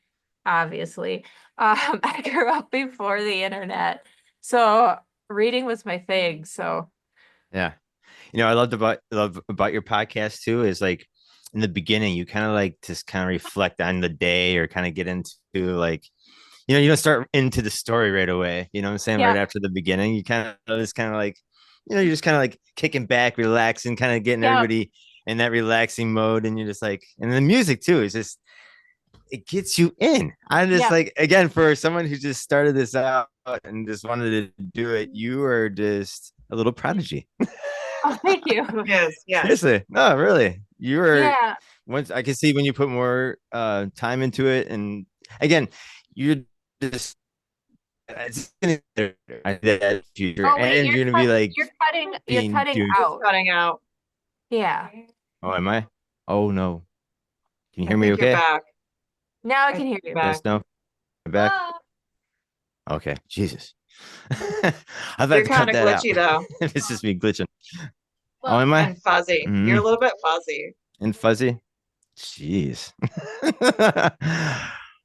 obviously. I grew up before the internet. So reading was my thing. So
Yeah. I love about your podcast too is like in the beginning, you kind of like just kind of reflect on the day or kind of get into like you don't start into the story right away. You know what I'm saying? Right
Yep.
after the beginning, you kind of just kind of like, you're just kind of like kicking back, relaxing, kind of getting
Yep.
everybody in that relaxing mode. And you're just like, and the music too is just, it gets you in. I'm just
Yep.
like, again, for someone who just started this out and just wanted to do it, you are just a little prodigy.
Oh, thank you.
Yes, yes.
Seriously, no, really, you are.
Yeah.
Once I can see when you put more time into it, and again, you're just it's that future,
Oh wait,
and you're gonna be like
you're
being
cutting
dude.
Just
out.
cutting out.
Yeah.
Oh, am I? Oh no, can you
I
hear me?
think you're
Okay.
back.
Now I
I
can
think
hear
you're
you.
back.
Yes. No. I'm back.
Ah.
Okay. Jesus. I've had
You're
to
kind
cut
of
that out.
glitchy though,
It's just me glitching. Oh,
Well,
am I?
and fuzzy. You're a
Mm,
little bit fuzzy.
and fuzzy. Jeez.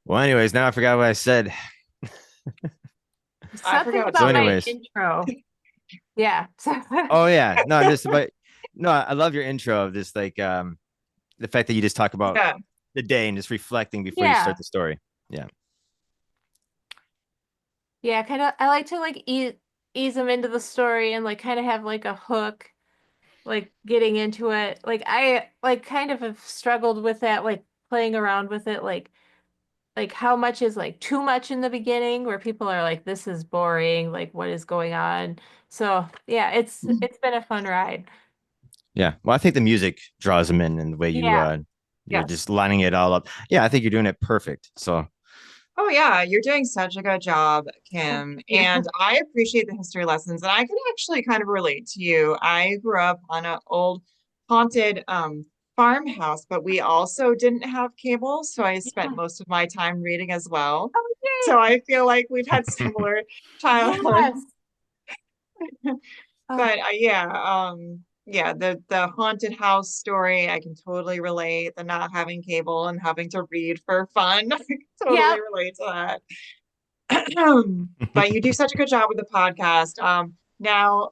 Well, anyways, now I forgot what I said.
I
something
forgot
So,
about my
too.
anyways,
intro. Yeah.
oh yeah, no, I'm just about no, I love your intro of this, like the fact that you just talk about
Yeah.
the day and just reflecting before you
Yeah.
start the story. Yeah.
Yeah, kind of I like to like ease them into the story and like kind of have like a hook, like getting into it. Like I like kind of have struggled with that, like playing around with it, like how much is like too much in the beginning where people are like, this is boring, like what is going on? So yeah, it's been a fun ride.
Yeah. Well, I think the music draws them in and the way
Yeah.
you're
Yes.
just lining it all up. Yeah, I think you're doing it perfect. So
Oh yeah, you're doing such a good job, Kim.
Yeah.
And I appreciate the history lessons. And I can actually kind of relate to you. I grew up on an old haunted farmhouse, but we also didn't have cable, so I spent
Yeah.
most of my time reading as well.
Oh,
So
yay.
I feel like we've had similar childhood.
Yes. Oh,
But yeah, the haunted house story, I can totally relate. The not having cable and having to read for fun, I can totally
yep.
relate to that. But you do such a good job with the podcast. Now,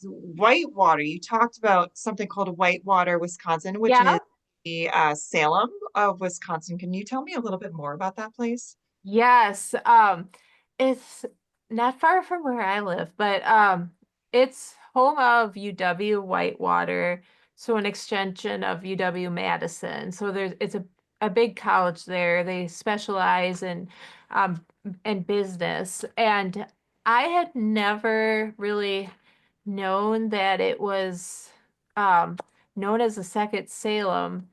Whitewater, you talked about something called Whitewater, Wisconsin, which is
Yeah.
the Salem of Wisconsin. Can you tell me a little bit more about that place?
Yes. It's not far from where I live, but it's home of UW Whitewater, so an extension of UW Madison. So it's a big college there. They specialize um in business, and I had never really known that it was um known as the Second Salem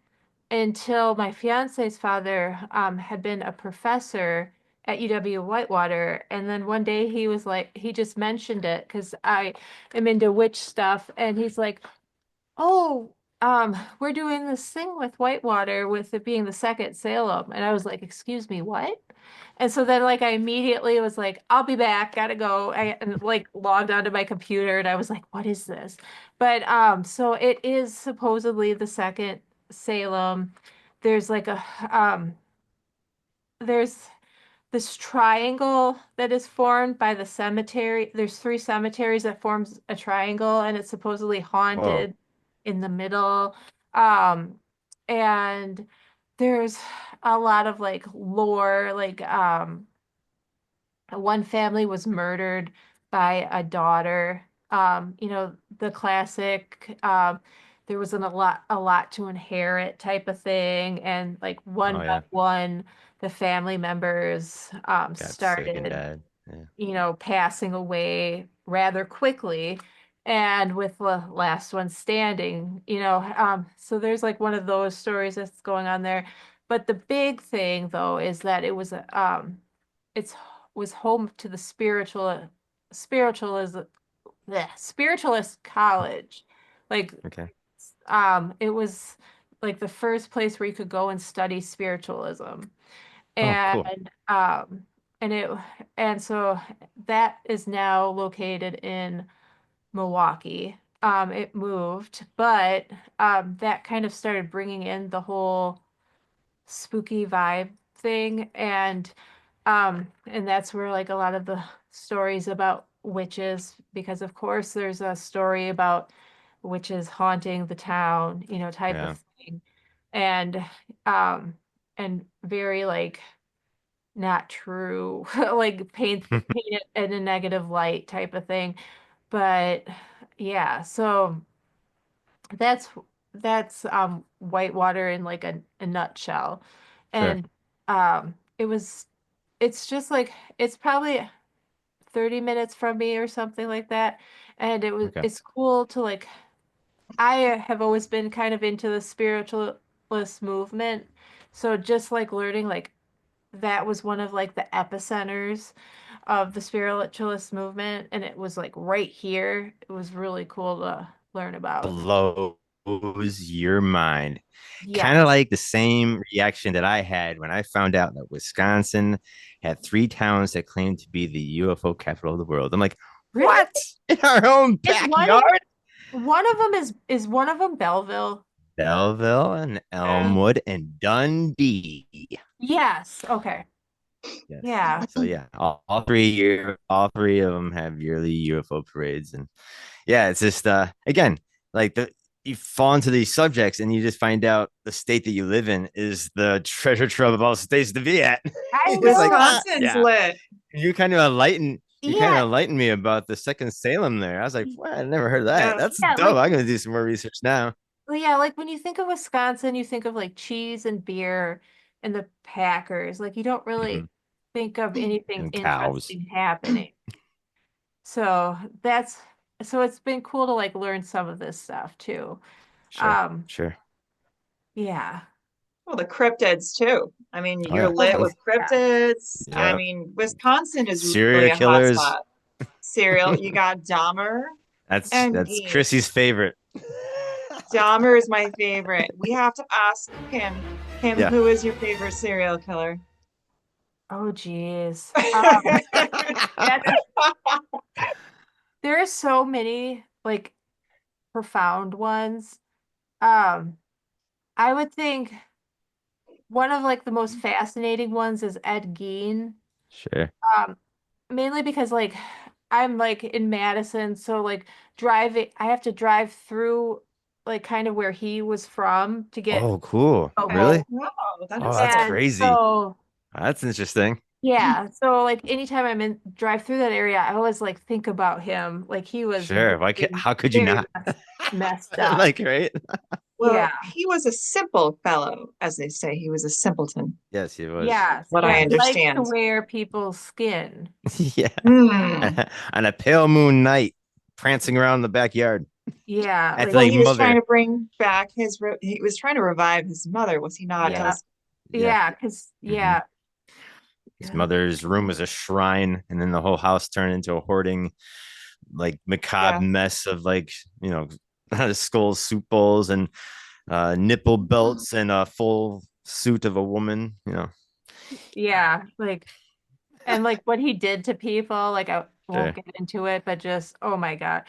until my fiance's father had been a professor at UW Whitewater. And then one day he was like, he just mentioned it because I am into witch stuff. And he's like, oh, we're doing this thing with Whitewater with it being the second Salem. And I was like, excuse me, what? And so then like I immediately was like, I'll be back, gotta go. And like logged onto my computer and I was like, what is this? But so it is supposedly the second Salem. There's like a there's this triangle that is formed by the cemetery. There's three cemeteries that forms a triangle, and it's supposedly
Whoa.
haunted in the middle. Um, and there's a lot of like lore, like one family was murdered by a daughter. The classic, there wasn't a lot to inherit type of thing. And like one
Oh
by
yeah.
one, the family members
Got sick and
started,
died. Yeah.
passing away rather quickly. And with the last one standing, so there's like one of those stories that's going on there. But the big thing though is that it's was home to the spiritualism the spiritualist college. Like
Okay.
it was like the first place where you could go and study spiritualism.
Oh, cool.
And um and it and so that is now located in Milwaukee. It moved, but that kind of started bringing in the whole spooky vibe thing, and that's where like a lot of the stories about witches, because of course there's a story about witches haunting the town, type of
Yeah.
thing. And um and very like not true, like paint it in a negative light type of thing. But yeah, so that's whitewater in like a nutshell.
Sure.
And it's just like it's probably 30 minutes from me or something like that. And
Okay.
it's cool to like I have always been kind of into the spiritualist movement. So just like learning like that was one of like the epicenters of the spiritualist movement, and it was like right here. It was really cool to learn about.
Blows your mind. Kind of
Yes.
like the same reaction that I had when I found out that Wisconsin had three towns that claimed to be the UFO capital of the world. I'm like,
Really?
what? In our own
Is one of
backyard?
one of them is one of them Belleville?
Belleville and
Uh,
Elmwood and Dundee.
yes. Okay.
Yes.
Yeah.
So yeah, all three of them have yearly UFO parades, and yeah, it's just again like you fall into these subjects and you just find out the state that you live in is the treasure trove of all states to be at.
I
It's like
know.
Wisconsin's
yeah,
lit.
you kind
Yeah.
of enlightened me about the second Salem there. I was like, well, I never heard of that.
Yeah.
That's
Yeah.
dope. I'm gonna do some more research now.
Well, yeah, like when you think of Wisconsin, you think of like cheese and beer and the Packers. Like you don't
Mhm.
really think of anything
And cows.
interesting happening. So that's so it's been cool to like learn some of this stuff too.
Sure,
Um,
sure.
yeah.
Well, the cryptids too. I mean,
Oh
you're
yeah,
Oh
lit
my
oh
with
God.
cryptids. I
yeah.
mean, Wisconsin is really
Serial
a hot
killers.
spot. Cereal, you got Dahmer and
That's
Gein.
Chrissy's favorite.
Dahmer is my favorite. We have to ask Kim. Kim,
Yeah.
who is your favorite serial killer?
Oh geez. That's there are so many like profound ones. Um, I would think one of like the most fascinating ones is Ed Gein.
Sure.
Um, Mainly because like I'm like in Madison, so like driving, I have to drive through like kind of where he was from to get
Oh, cool.
home.
Really?
Wow, that
Oh,
is
that's
cool.
And
crazy.
so
That's interesting.
yeah, so like anytime I'm in drive through that area, I always like think about him. Like he was
Sure. Why can't, how could you
very
not?
messed up.
Like, right?
Yeah.
Well, he was a simple fellow, as they say. He was a simpleton,
Yes, he was.
Yes.
what
Yeah.
I
He likes to
understand.
wear people's skin.
Yeah.
Hmm.
On a pale moon night, prancing around the backyard.
Yeah.
That's
Like,
Well,
like
he was trying
mother.
to bring back he was trying to revive his mother, was he not?
yeah.
As
Yeah.
Yeah. Cause
Hmm.
yeah.
His
Yeah.
mother's room was a shrine, and then the whole house turned into a hoarding, like macabre
yeah.
mess of like, you know, skulls, soup bowls, and nipple belts, and a full suit of a woman, you know.
Yeah. Like, and like what he did to people, like I won't
Sure.
get into it, but just, oh my God.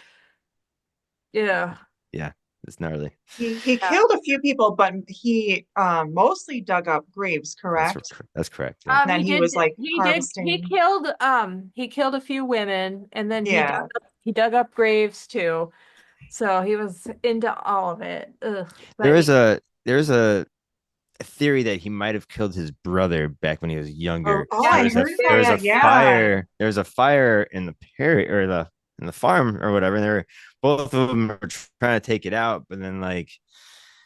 Yeah.
Yeah, it's gnarly.
He
Yeah.
killed a few people, but he mostly dug up graves, correct?
That's correct. Yeah.
And then he was like harvesting.
He killed a few women and then
Yeah.
he dug up graves too. So he was into all of it. Ugh.
There
But
is a theory that he might have killed his brother back when he was
Oh,
younger.
oh,
yeah,
I heard
There was a
that. Yeah.
there was a fire in the Perry or the in the farm or whatever, and they were both of them were trying to take it out, but then like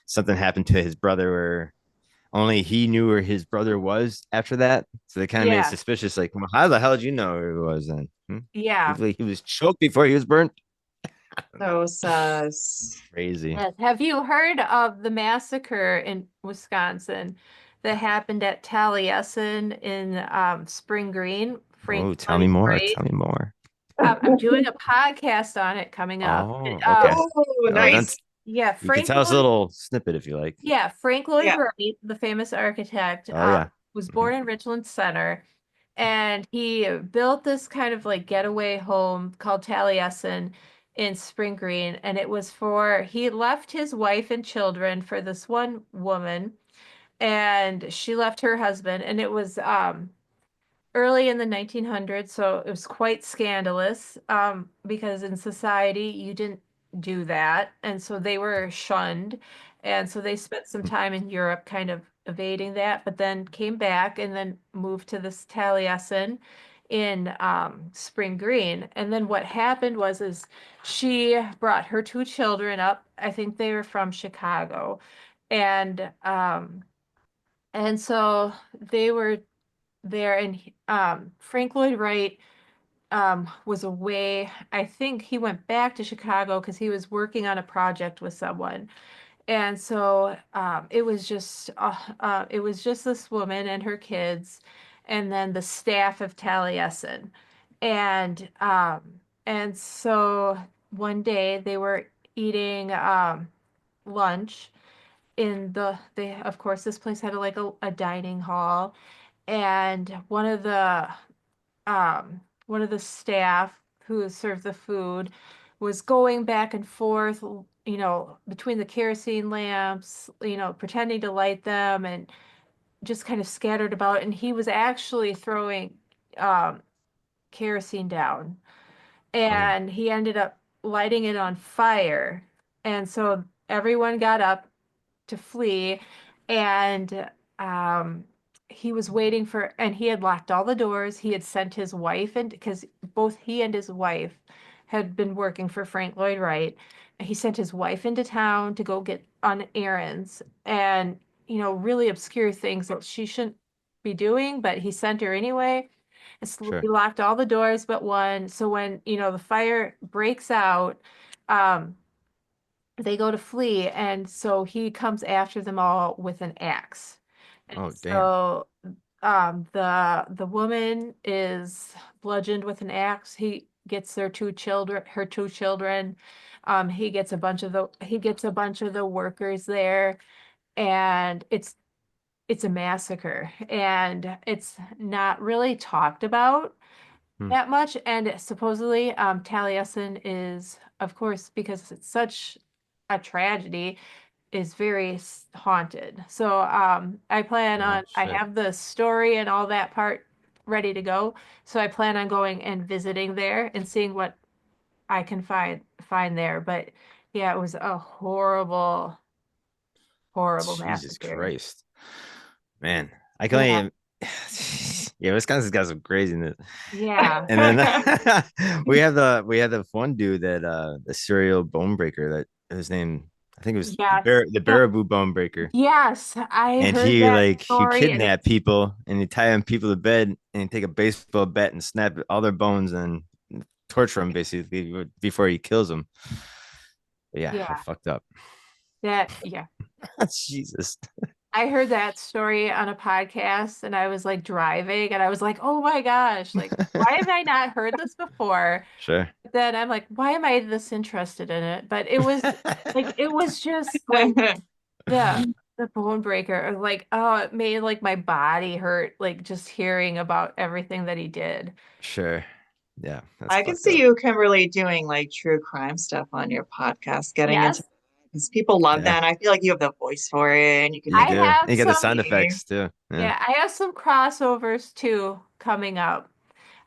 something happened to his brother where only he knew where his brother was after that. So they kind of made it
yeah,
suspicious, like, well, how the hell did you know where he was then?
yeah.
He was choked before he was burnt.
So sus.
Crazy.
Yes. Have you heard of the massacre in Wisconsin that happened at Taliesin in Spring Green,
Oh,
Frank
tell me
Floyd
more.
Parade?
Tell me more.
I'm doing a podcast on it coming up.
Oh, okay.
Oh,
Oh,
Frank,
that's
nice.
yeah,
you can
Frank
tell us a
Lloyd,
little snippet if you like.
yeah, Frank Lloyd
Yeah.
Wright, the famous architect,
Oh yeah.
was
Mhm.
born in Richland Center, and he built this kind of like getaway home called Taliesin in Spring Green, and it was for he left his wife and children for this one woman, and she left her husband, and it was early in the 1900s, so it was quite scandalous because in society you didn't do that, and so they were shunned, and so they spent some time in Europe, kind of evading that, but then came back and then moved to this Taliesin in Spring Green. And then what happened was is she brought her two children up. I think they were from Chicago. And so they were there, and Frank Lloyd Wright was away. I think he went back to Chicago because he was working on a project with someone. And so it was just this woman and her kids, and then the staff of Taliesin. And and so one day they were eating lunch in they of course this place had a dining hall, and one of the staff who served the food was going back and forth, between the kerosene lamps, pretending to light them and just kind of scattered about. And he was actually throwing um, kerosene down,
Oh,
and he ended up lighting it on fire. And so everyone got up to flee, and um he was waiting for, and he had locked all the doors. He had sent his wife in because both he and his wife had been working for Frank Lloyd Wright. He sent his wife into town to go get on errands and, really obscure things that she shouldn't be doing, but he sent her anyway. And so he
sure.
locked all the doors but one. So when, the fire breaks out, um they go to flee, and so he comes after them all with an axe. And
Oh, damn.
so the woman is bludgeoned with an axe. He gets her two children. He gets a bunch of the workers there, and it's a massacre, and it's not really talked about
Hmm.
that much. And supposedly, Taliesin is, of course, because it's such a tragedy, is very haunted. So
Oh,
I
shit.
have the story and all that part ready to go. So I plan on going and visiting there and seeing what I can find there. But yeah, it was a horrible, horrible
Jesus
massacre.
Christ. Man, I can
Yeah.
only. Yeah, Wisconsin's got some craziness.
Yeah.
And then we had the one dude that the serial bone breaker that his name, I think it was
Yes.
the
So,
Baraboo bone breaker.
yes, I
And
heard
he
that
like he
story, and
kidnapped
it's
people and he tie them people to bed and he'd take a baseball bat and snap all their bones and torture them basically before he kills them. But yeah, how
yeah,
fucked up.
yeah.
Jesus.
I heard that story on a podcast, and I was like driving, and I was like, oh my gosh, like, why have I not heard this before?
Sure.
But then I'm like, why am I this interested in it? But it was just like the bone breaker, or like, oh, it made like my body hurt, like just hearing about everything that he did.
Sure. Yeah, that's
I can
fucked
see
up.
you, Kimberly, doing like true crime stuff on your podcast, getting into,
Yes,
because people love
Yeah,
that. And I feel like you have the voice for it and you can
you
make
I
do.
it
And
have
you got the
some,
sound
funny.
effects too. Yeah.
yeah, I have some crossovers too coming up.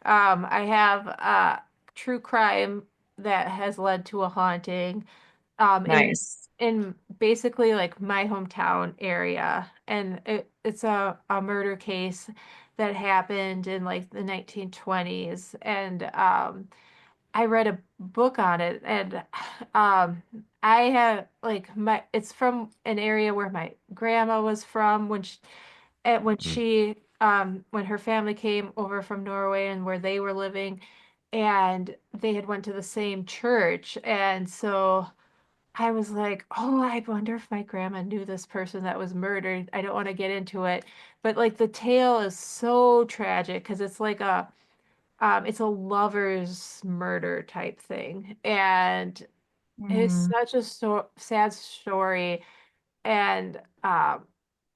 I have true crime that has led to a haunting um in
Nice.
in basically like my hometown area, and it's a murder case that happened in like the 1920s. And I read a book on it, and um I have like my it's from an area where my grandma was from
Mm,
when her family came over from Norway, and where they were living, and they had went to the same church. And so I was like, oh, I wonder if my grandma knew this person that was murdered. I don't want to get into it, but like the tale is so tragic because it's a lover's murder type thing, and it's
Mm,
such a sad story. And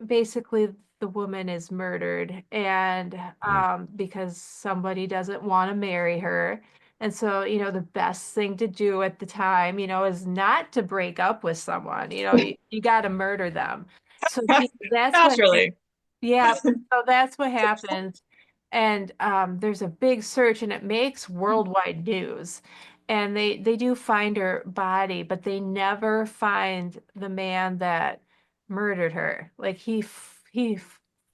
basically the woman is murdered, and
mm,
because somebody doesn't want to marry her. And so, the best thing to do at the time, is not to break up with someone. You got to murder them. So that's what,
naturally.
yeah, so that's what happens. And there's a big search, and it makes worldwide news. And they do find her body, but they never find the man that murdered her. Like he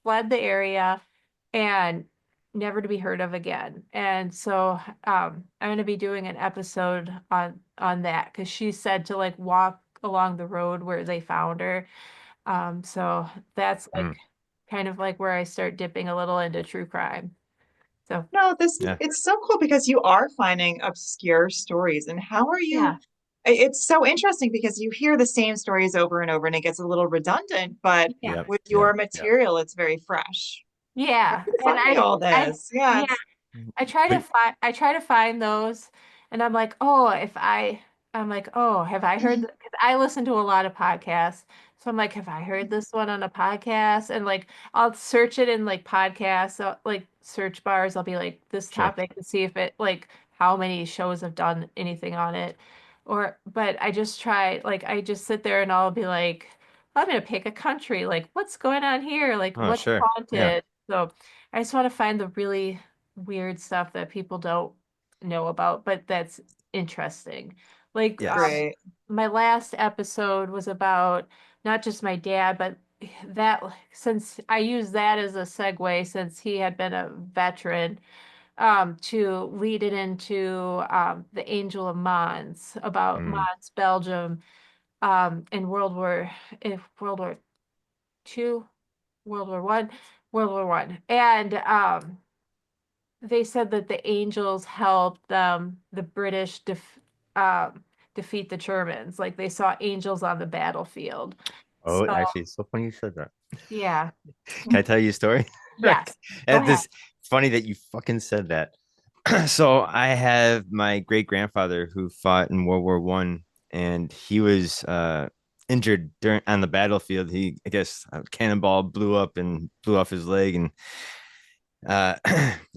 fled the area and never to be heard of again. And so I'm going to be doing an episode on that because she said to like walk along the road where they found her. So that's like kind of like where I start dipping a little into true crime. So
no, it's so cool because you are finding obscure stories. And how are you?
yeah,
It's so interesting because you hear the same stories over and over and it gets a little redundant, but
yeah,
with your material, it's very fresh. How
yeah.
do you
And
find all
I
this? Yeah,
yeah, I try to find those, and I'm like, oh, I'm like, oh, have I heard? Because I listen to a lot of podcasts, so I'm like, have I heard this one on a podcast? And like, I'll search it in like podcasts, like search bars. I'll be like this
Sure.
topic and see if it like how many shows have done anything on it, but I just try like I just sit there and I'll be like, I'm gonna pick a country, like what's going on here, like
Oh,
what's
sure. Yeah.
haunted. So I just want to find the really weird stuff that people don't know about, but that's interesting. Like
Yes.
great.
my last episode was about not just my dad, but that since I use that as a segue, since he had been a veteran, to lead it into the Angel of Mons, about
Mm.
Mons, Belgium, in World War Two, World War One, World War One, and they said that the angels helped the British defeat the Germans. Like they saw angels on the battlefield.
Oh,
So
actually, it's so funny you said that.
yeah,
Can I tell you a story?
yes, go
And
ahead.
this funny that you fucking said that. So I have my great grandfather who fought in World War One, and he was injured during on the battlefield. He, I guess, a cannonball blew up and blew off his leg, and uh,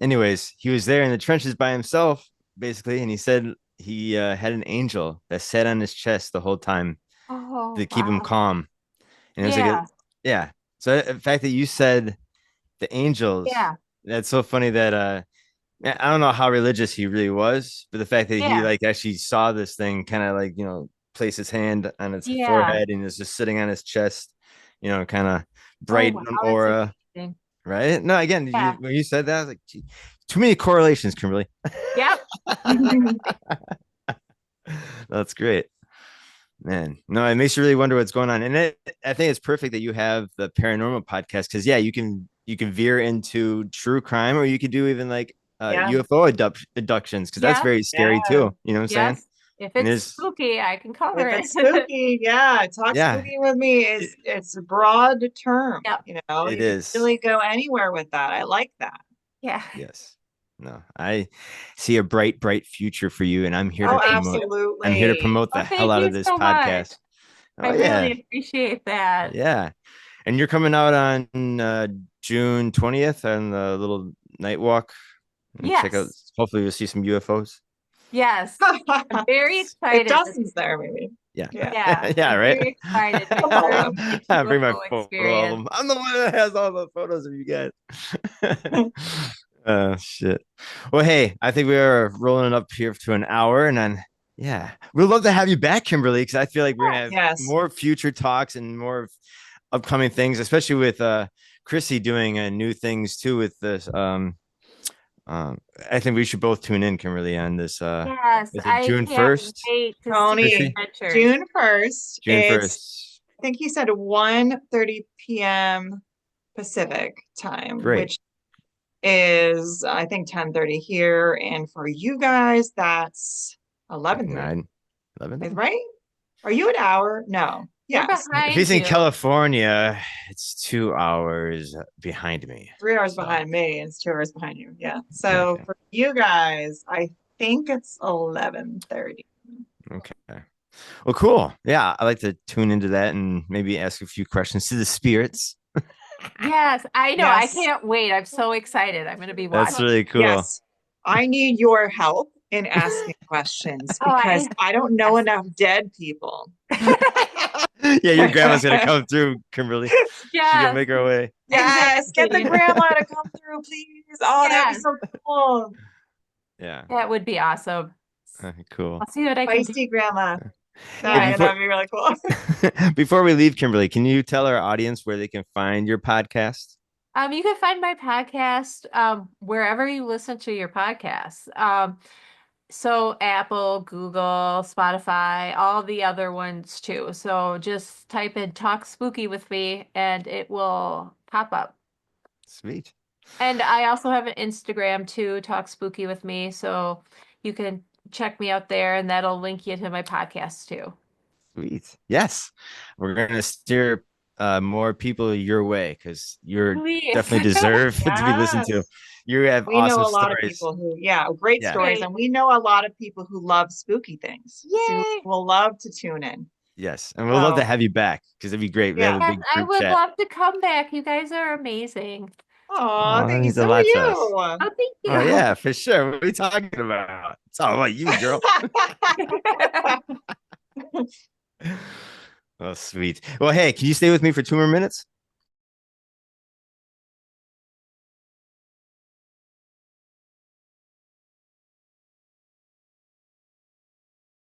anyways, he was there in the trenches by himself, basically, and he said he had an angel that sat on his chest the whole time to
Oh
keep him
wow,
calm. And it was like,
yeah,
yeah. So the fact that you said the angels,
yeah,
that's so funny that I don't know how religious he really was, but the fact that he
yeah,
like actually saw this thing kind of like, place his hand on his
yeah.
forehead and is just sitting on his chest, kind of
Oh
bright
wow, that's
aura,
interesting.
right? No, again,
Yeah,
when you said that, I was like, gee, too many correlations, Kimberly.
yep, exactly.
That's great. Man, no, it makes you really wonder what's going on. And I think it's perfect that you have the paranormal podcast because yeah, you can veer into true crime or you could do even like
Yeah.
UFO abductions because that's
Yeah,
very scary too. You know what I'm saying?
yes. If
And
it's
there's
spooky, I can cover
If
it.
it's spooky, yeah, talk
yeah,
spooky with me is it's a broad term,
Yep.
you
it
can
is.
really go anywhere with that. I like that.
Yeah.
Yes. No, I see a bright, bright future for you, and I'm here
Oh,
to
Oh,
thank
promote.
you.
I'm here to
absolutely.
promote the
Oh,
hell
thank
out
you
of this
so much.
podcast.
I
Oh
really
yeah,
appreciate that.
yeah. And you're coming out on June 20th on the little night walk and check out.
Yes.
Hopefully, you'll see some UFOs.
Yes. I'm very
If
excited.
dozens there, maybe.
Yeah,
Yeah.
Yeah.
yeah,
I'm
right.
very excited. My first
Hello.
like
I bring my
UFO
photo
experience.
album. I'm the one that has all the photos of you guys. Oh shit. Well, hey, I think we are rolling it up here to an hour, and then yeah, we'd love to have you back, Kimberly, because I feel like we're gonna have
Yes.
more future talks and more upcoming things, especially with Chrissy doing new things too with this. I think we should both tune in, Kimberly, on this.
Yes.
Is it
I
June
can't
1st,
wait to see the
Tony,
Chrissy?
adventures.
June 1st.
June 1st.
I think he said 1:30 p.m. Pacific time,
Great.
which is I think 10:30 here. And for you guys, that's
Like
11:30.
9, 11.
Right? Are you an hour? No.
We're
Yes.
If
behind
he's in
you.
California, it's 2 hours behind me.
3 hours
So,
behind me and it's 2 hours behind you. Yeah. So
okay.
for you guys, I think it's 11:30.
Okay. Well, cool. Yeah, I like to tune into that and maybe ask a few questions to the spirits.
Yes, I know. I
Yes.
can't wait. I'm so excited. I'm going to be
That's
watching.
really cool.
Yes. I need your help in asking questions
Oh,
because I don't know
yes.
enough dead people.
Yeah, your grandma's gonna come through, Kimberly. She's gonna
Yes,
make her way.
Yes, get the
exactly.
grandma to come through, please. Oh, that'd be
Yes,
so cool.
Yeah.
that would be awesome.
Cool.
I'll see what I can do.
Feisty grandma. That'd be really cool.
Before we leave, Kimberly, can you tell our audience where they can find your podcast?
You can find my podcast wherever you listen to your podcasts. So Apple, Google, Spotify, all the other ones too. So just type in Talk Spooky with me and it will pop up.
Sweet.
And I also have an Instagram too, Talk Spooky with me. So you can check me out there and that'll link you to my podcast too.
Sweet. Yes. We're going to steer more people your way because you're definitely deserve to be listened to. You have awesome
know a lot
stories.
of people who, great stories. And we know a lot of people who love spooky things.
Yay.
So we'll love to tune in.
Yes. And we'll love to have you back because it'd be great. We have a big group
I would
chat.
love to come back. You guys are amazing.
Oh, thank you. So are you.
Oh, thank you.
Oh, yeah, for sure. What are we talking about? It's all about you, girl. Oh, sweet. Well, hey, can you stay with me for 2 more minutes?